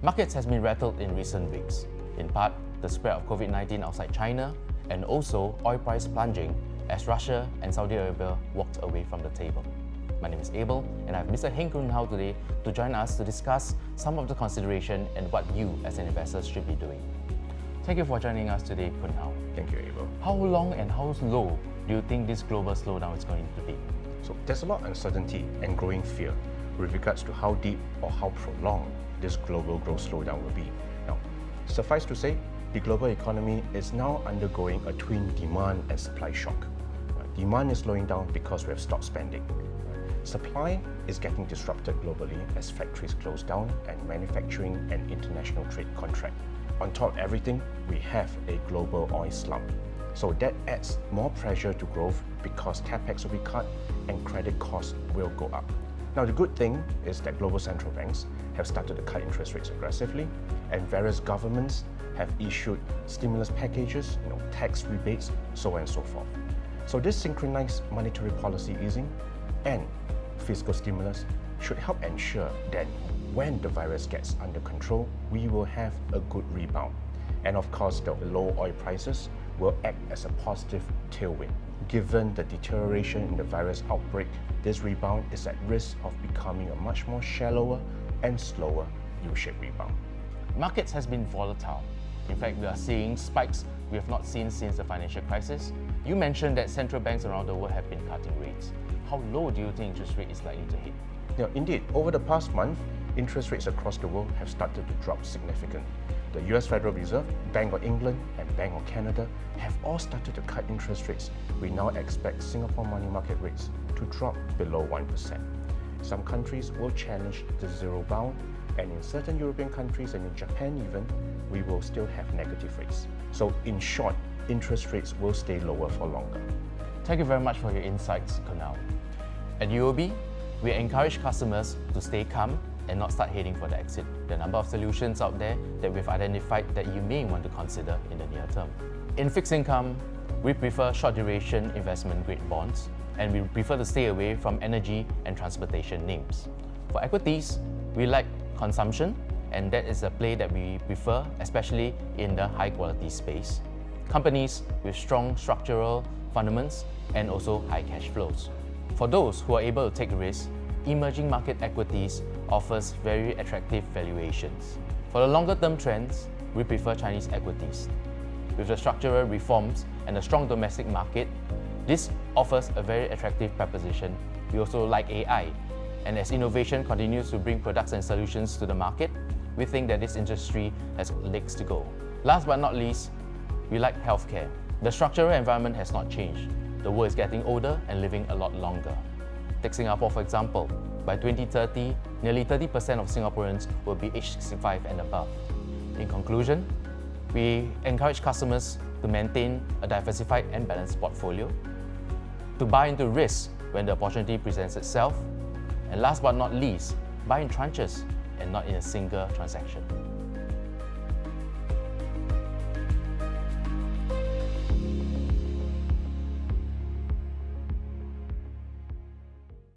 Markets has been rattled in recent weeks. In part, the spread of COVID-19 outside China, and also oil price plunging as Russia and Saudi Arabia walked away from the table. My name is Abel, and I have Mr. Heng Kun Hao today to join us to discuss some of the consideration and what you as an investor should be doing. Thank you for joining us today, Kun Hao. Thank you, Abel. How long and how low do you think this global slowdown is going to be? So there's a lot of uncertainty and growing fear with regards to how deep or how prolonged this global growth slowdown will be. Now, suffice to say, the global economy is now undergoing a twin demand and supply shock. Demand is slowing down because we have stopped spending. Supply is getting disrupted globally as factories close down and manufacturing and international trade contract. On top of everything, we have a global oil slump. So that adds more pressure to growth because capex will be cut and credit costs will go up. Now, the good thing is that global central banks have started to cut interest rates aggressively, and various governments have issued stimulus packages, tax rebates, so on and so forth. So this synchronized monetary policy easing and fiscal stimulus should help ensure that when the virus gets under control, we will have a good rebound. And of course, the low oil prices will act as a positive tailwind. Given the deterioration in the virus outbreak, this rebound is at risk of becoming a much more shallower and slower U-shaped rebound. Markets has been volatile. In fact, we are seeing spikes we have not seen since the financial crisis. You mentioned that central banks around the world have been cutting rates. How low do you think interest rate is likely to hit? Indeed, over the past month, interest rates across the world have started to drop significantly. The US Federal Reserve, Bank of England, and Bank of Canada have all started to cut interest rates. We now expect Singapore money market rates to drop below 1%. Some countries will challenge the zero bound, and in certain European countries and in Japan even, we will still have negative rates. So in short, interest rates will stay lower for longer. Thank you very much for your insights, Kun Hao. At UOB, we encourage customers to stay calm and not start heading for the exit. There are a number of solutions out there that we've identified that you may want to consider in the near term. In fixed income, we prefer short duration investment grade bonds, and we prefer to stay away from energy and transportation names. For equities, we like consumption, and that is a play that we prefer, especially in the high quality space. Companies with strong structural fundamentals and also high cash flows. For those who are able to take risks, emerging market equities offers very attractive valuations. For the longer term trends, we prefer Chinese equities. With the structural reforms and a strong domestic market, this offers a very attractive proposition. We also like AI, and as innovation continues to bring products and solutions to the market, we think that this industry has legs to go. Last but not least, we like healthcare. The structural environment has not changed. The world is getting older and living a lot longer. Take Singapore for example. By 2030, nearly 30% of Singaporeans will be aged 65 and above. In conclusion, we encourage customers to maintain a diversified and balanced portfolio, to buy into risk when the opportunity presents itself, and last but not least, buy in tranches and not in a single transaction.